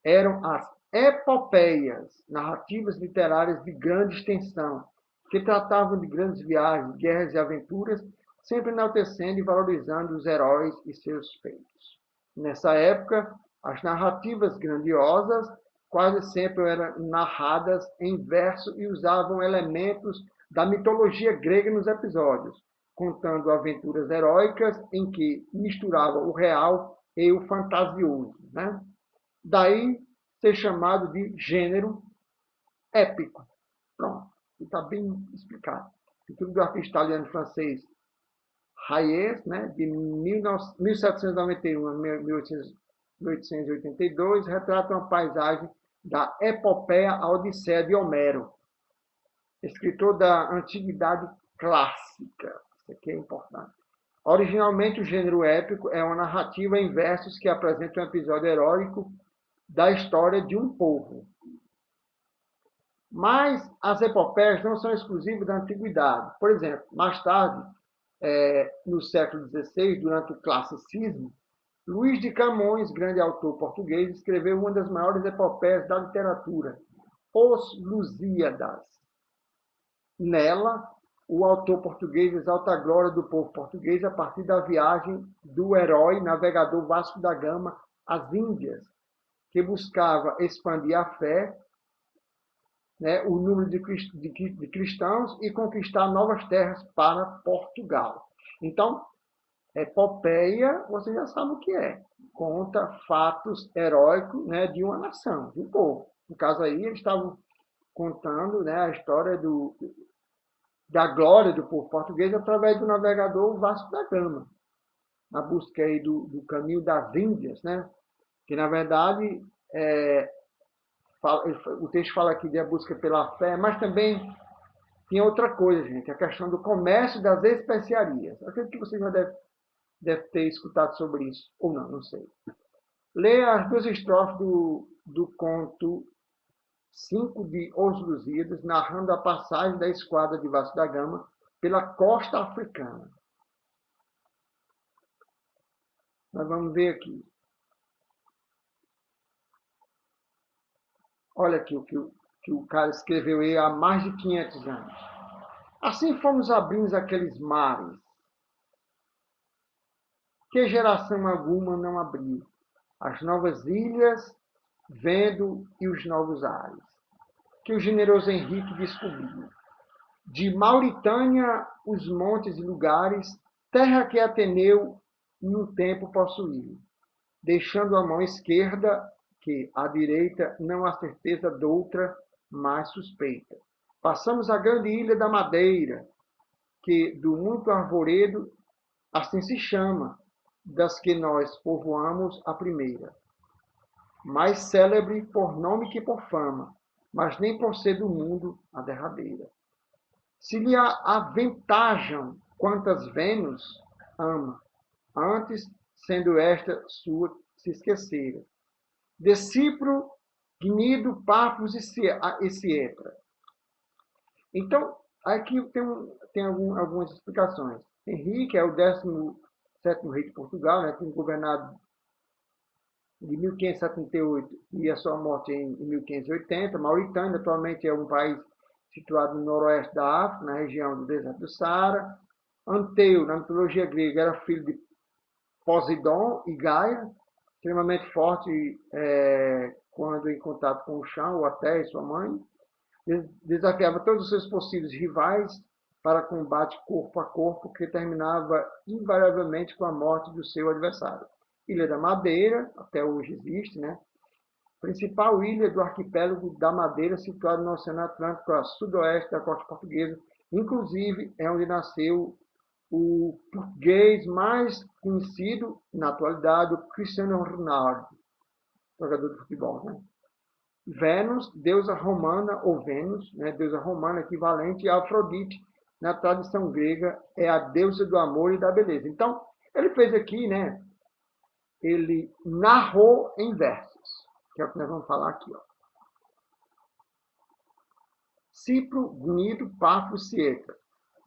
A: Eram as epopeias, narrativas literárias de grande extensão, que tratavam de grandes viagens, guerras e aventuras, sempre enaltecendo e valorizando os heróis e seus feitos. Nessa época, as narrativas grandiosas quase sempre eram narradas em verso e usavam elementos da mitologia grega nos episódios, contando aventuras heróicas em que misturavam o real e o fantasioso, né? Daí ser chamado de gênero épico. Pronto, está bem explicado. O filme do artista italiano francês Hayes, né, de 1791 a 1882, retrata uma paisagem da epopeia A Odisseia de Homero, escritor da Antiguidade Clássica. Isso aqui é importante. Originalmente, o gênero épico é uma narrativa em versos que apresenta um episódio heróico da história de um povo. Mas as epopeias não são exclusivas da antiguidade. Por exemplo, mais tarde, no século XVI, durante o classicismo, Luís de Camões, grande autor português, escreveu uma das maiores epopeias da literatura, Os Lusíadas. Nela, o autor português exalta a glória do povo português a partir da viagem do herói navegador Vasco da Gama às Índias, que buscava expandir a fé, né, o número de cristãos e conquistar novas terras para Portugal. Então, epopeia, você já sabe o que é. Conta fatos heróicos, né, de uma nação, de um povo. No caso aí, eles estavam contando, né, a história da glória do povo português através do navegador Vasco da Gama, na busca aí do caminho das Índias, né? Que, na verdade, o texto fala aqui da busca pela fé, mas também Tinha outra coisa, gente, a questão do comércio das especiarias. Eu acredito que você já deve ter escutado sobre isso, ou não, não sei. Leia as duas estrofes do conto 5 de Os Lusíadas, narrando a passagem da esquadra de Vasco da Gama pela costa africana. Nós vamos ver aqui. Olha aqui que o cara escreveu aí há mais de 500 anos. Assim fomos abrindo aqueles mares, que geração alguma não abriu. As novas ilhas, vendo e os novos ares, que o generoso Henrique descobriu. De Mauritânia, os montes e lugares, terra que Ateneu no tempo possuiu, deixando a mão esquerda, que à direita não há certeza doutra, mais suspeita. Passamos a grande ilha da Madeira, que do muito arvoredo, assim se chama, das que nós povoamos a primeira. Mais célebre por nome que por fama, mas nem por ser do mundo a derradeira. Se lhe aventajam quantas Vênus ama, antes, sendo esta sua, se esquecera. De Cipro, Gnido, Pafos e Cietra. Então, aqui tem algumas explicações. Henrique é o 17º rei de Portugal, né, tem governado de 1578 e a sua morte em 1580. Mauritânia atualmente é um país situado no noroeste da África, na região do deserto do Saara. Anteu, na mitologia grega, era filho de Poseidon e Gaia, extremamente forte quando em contato com o chão, ou até sua mãe. Desafiava todos os seus possíveis rivais para combate corpo a corpo, que terminava invariavelmente com a morte do seu adversário. Ilha da Madeira, até hoje existe, né? Principal ilha do arquipélago da Madeira, situada no Oceano Atlântico, a sudoeste da costa portuguesa. Inclusive, é onde nasceu o português mais conhecido na atualidade, o Cristiano Ronaldo, jogador de futebol, né? Vênus, deusa romana, ou Vênus, né, deusa romana equivalente a Afrodite, na tradição grega, é a deusa do amor e da beleza. Então, ele fez aqui, né, ele narrou em versos, que é o que nós vamos falar aqui. Ó. Cipro, Gnido, Pafos, Cietra.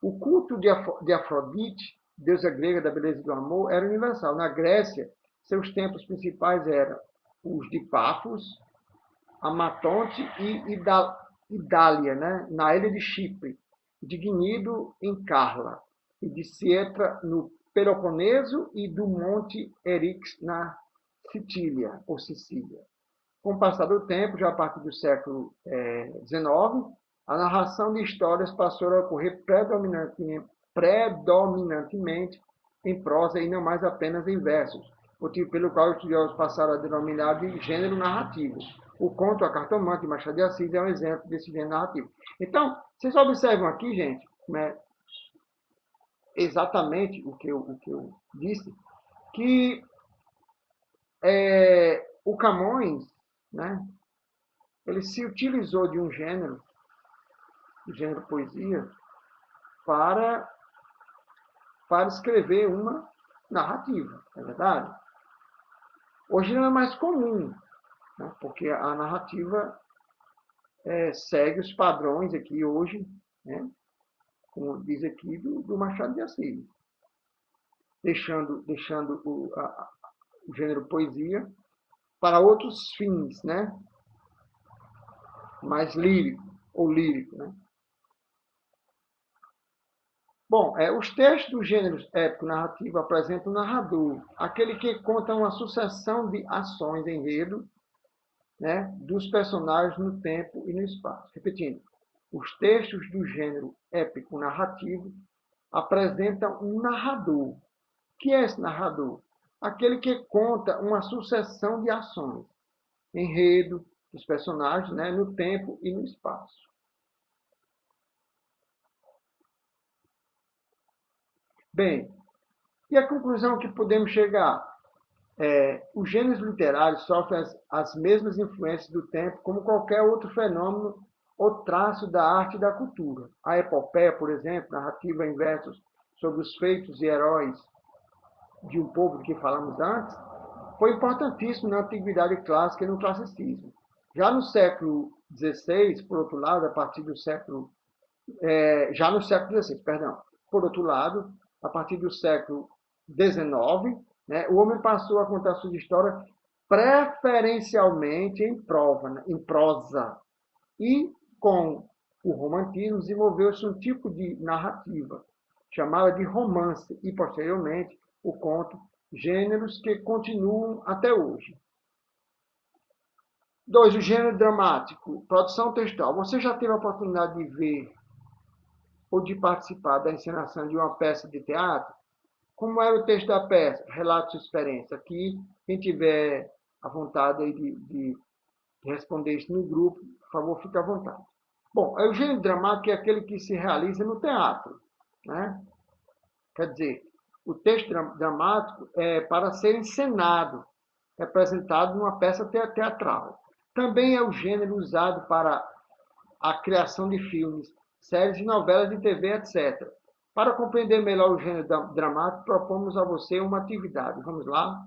A: O culto de Afrodite, deusa grega da beleza e do amor, era universal. Na Grécia, seus templos principais eram os de Pafos, Amatonte e Idália, né? Na ilha de Chipre, de Gnido em Carla, e de Cietra no Peloponeso e do Monte Eryx na Sicília, ou Sicília. Com o passar do tempo, já a partir do século XIX, a narração de histórias passou a ocorrer predominantemente em prosa e não mais apenas em versos, motivo pelo qual os estudiosos passaram a denominar de gênero narrativo. O conto A Cartomante de Machado de Assis é um exemplo desse gênero narrativo. Então, vocês observam aqui, gente, né, exatamente o que eu disse, que o Camões, né, ele se utilizou de um gênero, o gênero poesia, para escrever uma narrativa, é verdade? Hoje não é mais comum, né, porque a narrativa segue os padrões aqui hoje, né, como diz aqui, do Machado de Assis, deixando o gênero poesia para outros fins, né, mais lírico ou lírico, né. Bom, os textos do gênero épico-narrativo apresentam o narrador, aquele que conta uma sucessão de ações, enredo, né, dos personagens no tempo e no espaço. Repetindo, os textos do gênero épico-narrativo apresentam um narrador. O que é esse narrador? Aquele que conta uma sucessão de ações, enredo dos personagens, né, no tempo e no espaço. Bem, e a conclusão que podemos chegar? Os gêneros literários sofrem as mesmas influências do tempo como qualquer outro fenômeno o traço da arte e da cultura. A epopeia, por exemplo, narrativa em versos sobre os feitos e heróis de um povo de que falamos antes, foi importantíssimo na antiguidade clássica e no classicismo. Já no século XVI, por outro lado, a partir do século já no século XVI, perdão. Por outro lado, a partir do século XIX, né, o homem passou a contar sua história preferencialmente em prosa. E com o romantismo desenvolveu-se um tipo de narrativa chamada de romance e, posteriormente, o conto, gêneros que continuam até hoje. 2. O gênero dramático, produção textual. Você já teve a oportunidade de ver ou de participar da encenação de uma peça de teatro? Como era o texto da peça? Relate sua experiência. Aqui, quem tiver a vontade de responder isso no grupo, por favor, fique à vontade. Bom, o gênero dramático é aquele que se realiza no teatro, né? Quer dizer, o texto dramático é para ser encenado, representado numa peça teatral. Também é o gênero usado para a criação de filmes, séries e novelas de TV, etc. Para compreender melhor o gênero dramático, propomos a você uma atividade. Vamos lá?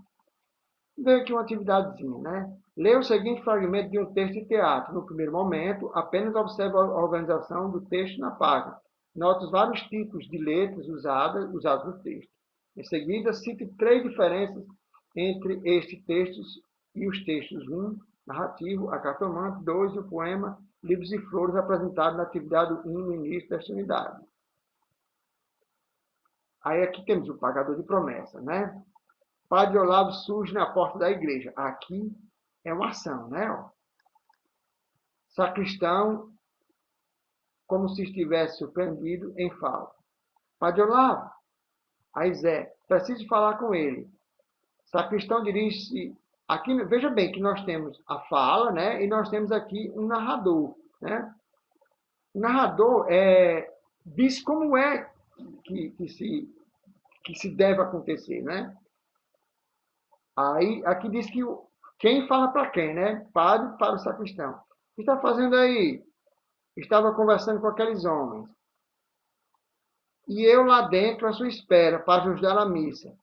A: Veio aqui uma atividadezinha, né? Leia o seguinte fragmento de um texto de teatro. No primeiro momento, apenas observe a organização do texto na página. Note os vários tipos de letras usados no texto. Em seguida, cite 3 diferenças entre estes textos e os textos. 1, narrativo, a cartomante. 2, o poema, livros e flores, apresentado na atividade 1 no início desta unidade. Aí aqui temos o pagador de promessa, né? Padre Olavo surge na porta da igreja. Aqui é uma ação, né? Sacristão, como se estivesse surpreendido, em fala. Padre Olavo, aí Zé, preciso falar com ele. Sacristão dirige-se. Aqui, veja bem que nós temos a fala, né? E nós temos aqui um narrador, né? O narrador diz como é que se deve acontecer, né? Aí, aqui diz que quem fala para quem, né? Padre para o sacristão. O que está fazendo aí? Estava conversando com aqueles homens. E eu lá dentro à sua espera para ajudar a missa.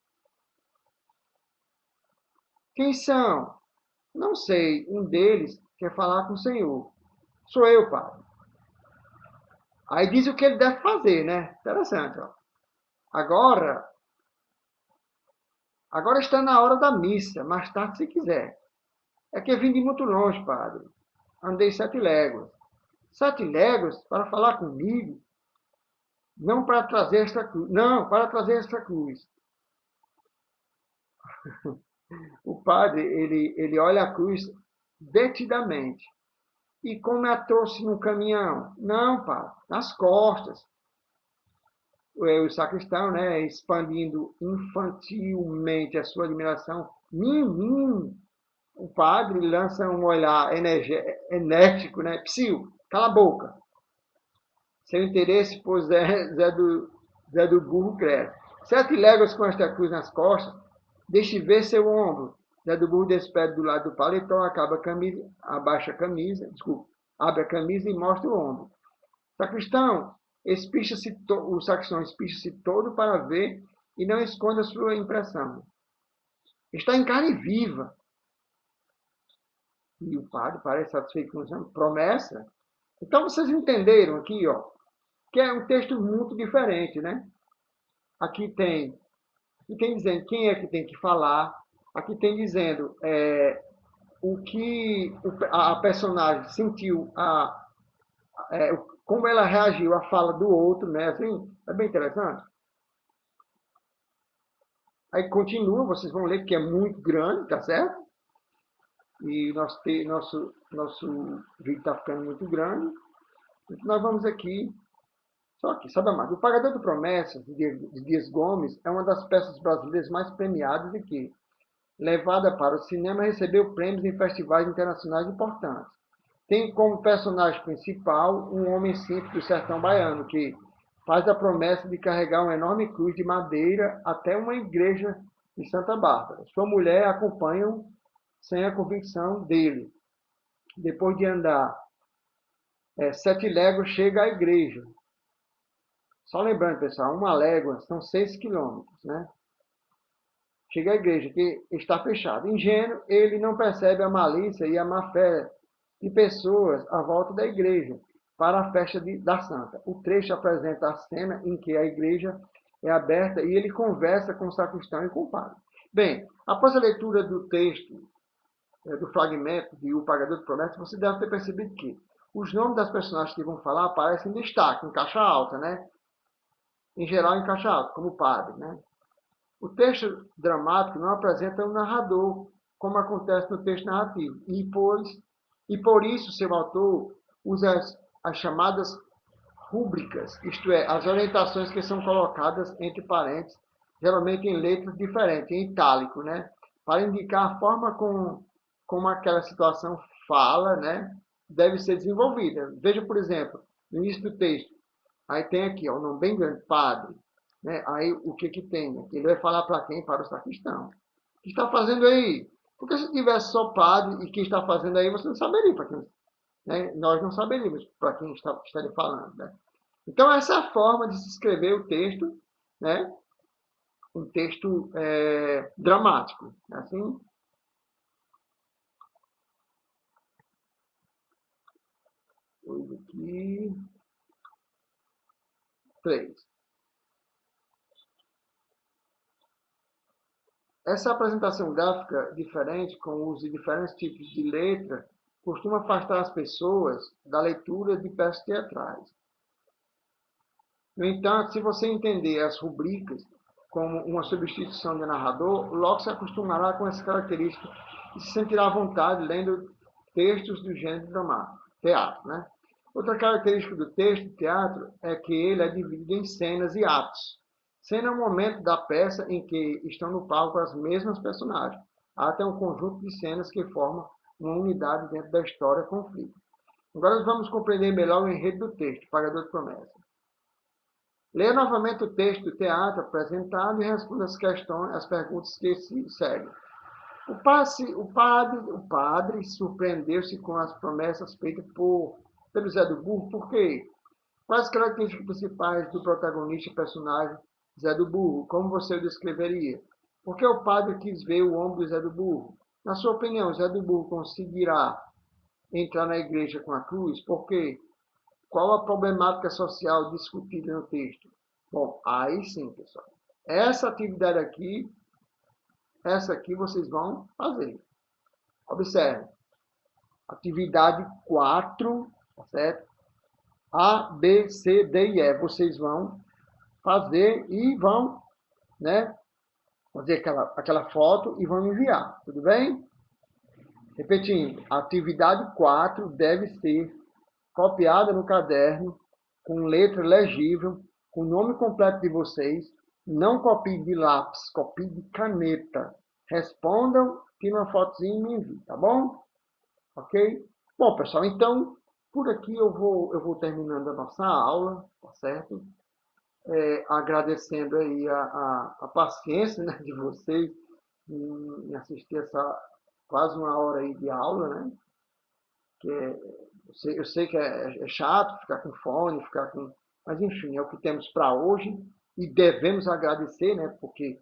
A: Quem são? Não sei. Um deles quer falar com o Senhor. Sou eu, padre. Aí diz o que ele deve fazer, né? Interessante, ó. Agora está na hora da missa, mais tarde se quiser. É que eu vim de muito longe, padre. Andei 7 léguas. 7 léguas para falar comigo? Não para trazer esta cruz. Não, para trazer esta cruz. O padre, ele olha a cruz detidamente. E como a trouxe no caminhão? Não, padre, nas costas. O sacristão, né, expandindo infantilmente a sua admiração. O padre lança um olhar enérgico, né? Psiu, cala a boca. Seu interesse por Zé do Burro cresce. 7 léguas com esta cruz nas costas, deixe ver seu ombro. Zé do Burro despede do lado do paletó, abaixa a camisa, abre a camisa e mostra o ombro. Sacristão, o sacristão espicha-se todo para ver e não esconde a sua impressão. Está em carne viva. E o padre parece satisfeito com isso. Promessa. Então vocês entenderam aqui, ó, que é um texto muito diferente, né? Aqui tem dizendo quem é que tem que falar, aqui tem dizendo o que a personagem sentiu, como ela reagiu à fala do outro, né? Assim, é bem interessante. Aí continua, vocês vão ler que é muito grande, tá certo? E nosso vídeo está ficando muito grande. Então nós vamos aqui. Só que, sabe mais, O Pagador de Promessas, de Dias Gomes, é uma das peças brasileiras mais premiadas e que, levada para o cinema, recebeu prêmios em festivais internacionais importantes. Tem como personagem principal um homem simples do sertão baiano, que faz a promessa de carregar uma enorme cruz de madeira até uma igreja de Santa Bárbara. Sua mulher acompanha-o sem a convicção dele. Depois de andar 7 léguas chega à igreja. Só lembrando, pessoal, uma légua são 6 quilômetros, né? Chega à igreja, que está fechada. Ingênuo, ele não percebe a malícia e a má-fé de pessoas à volta da igreja para a festa da Santa. O trecho apresenta a cena em que a igreja é aberta e ele conversa com o sacristão e com o padre. Bem, após a leitura do texto, do fragmento de O Pagador de Promessas, você deve ter percebido que os nomes das personagens que vão falar aparecem em destaque, em caixa alta, né? Em geral, em caixa alta, como o padre, né? O texto dramático não apresenta um narrador, como acontece no texto narrativo, e por isso seu autor usa as chamadas rúbricas, isto é, as orientações que são colocadas entre parênteses, geralmente em letras diferentes, em itálico, né? Para indicar a forma como aquela situação fala, né? Deve ser desenvolvida. Veja, por exemplo, no início do texto, aí tem aqui, ó, o nome bem grande, padre. Né? Aí o que que tem? Ele vai falar para quem? Para o sacristão. O que está fazendo aí? Porque se tivesse só padre e quem está fazendo aí, você não saberia para quem. Né? Nós não saberíamos para quem estaria falando. Né? Então, essa é a forma de se escrever o texto, né? Um texto dramático. Assim, dois aqui, três. Essa apresentação gráfica diferente, com o uso de diferentes tipos de letra, costuma afastar as pessoas da leitura de peças teatrais. No entanto, se você entender as rubricas como uma substituição de narrador, logo se acostumará com essa característica e se sentirá à vontade lendo textos do gênero dramático, teatro. Né? Outra característica do texto de teatro é que ele é dividido em cenas e atos. Cena é o momento da peça em que estão no palco as mesmas personagens. Ato é um conjunto de cenas que formam uma unidade dentro da história conflito. Agora nós vamos compreender melhor o enredo do texto, Pagador de Promessas. Leia novamente o texto do teatro apresentado e responda as perguntas que se seguem. O padre surpreendeu-se com as promessas feitas pelo Zé do Burro, por quê? Quais as características principais do protagonista e personagem Zé do Burro? Como você o descreveria? Por que o padre quis ver o ombro do Zé do Burro? Na sua opinião, Zé do Burro conseguirá entrar na igreja com a cruz? Por quê? Qual a problemática social discutida no texto? Bom, aí sim, pessoal. Essa aqui vocês vão fazer. Observe. Atividade 4, tá certo? A, B, C, D e E. Vocês vão fazer e vão, né, fazer aquela foto e vão enviar. Tudo bem? Repetindo, a atividade 4 deve ser copiada no caderno, com letra legível, com o nome completo de vocês. Não copie de lápis, copie de caneta. Respondam, tirem uma fotozinha e me enviem, tá bom? Ok? Bom, pessoal, então, por aqui eu vou terminando a nossa aula, tá certo? Agradecendo aí a paciência, né, de vocês em assistir essa quase uma hora aí de aula, né? Que eu sei que é chato ficar com fone, ficar com. Mas enfim, é o que temos para hoje e devemos agradecer, né? Porque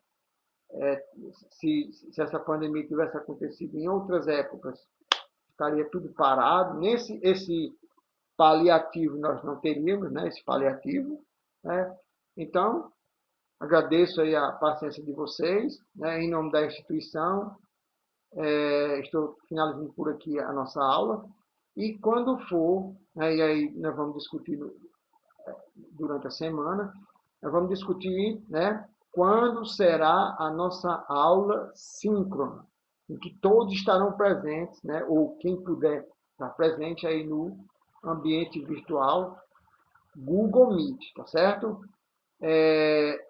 A: se essa pandemia tivesse acontecido em outras épocas, estaria tudo parado. Esse paliativo nós não teríamos, né? Esse paliativo, né? Então, agradeço aí a paciência de vocês, né? Em nome da instituição, estou finalizando por aqui a nossa aula. E quando for, né, e aí nós vamos discutir durante a semana, nós vamos discutir, né, quando será a nossa aula síncrona, em que todos estarão presentes, né, ou quem puder estar presente aí no ambiente virtual Google Meet, tá certo?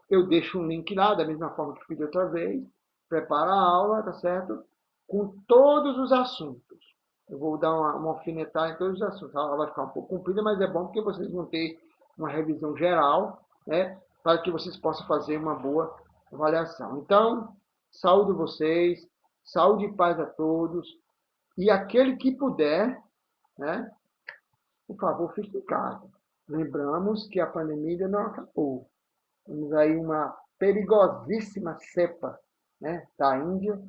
A: Eu deixo um link lá, da mesma forma que fiz outra vez, prepara a aula, tá certo? Com todos os assuntos. Eu vou dar uma alfinetada em todos os assuntos. Ela vai ficar um pouco comprida, mas é bom porque vocês vão ter uma revisão geral, né? Para que vocês possam fazer uma boa avaliação. Então, saúde vocês, saúde e paz a todos. E aquele que puder, né? por favor, fique em casa. Lembramos que a pandemia ainda não acabou. Temos aí uma perigosíssima cepa, né, da Índia,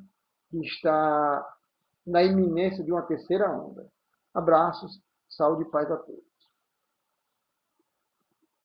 A: que está na iminência de uma terceira onda. Abraços, saúde e paz a todos.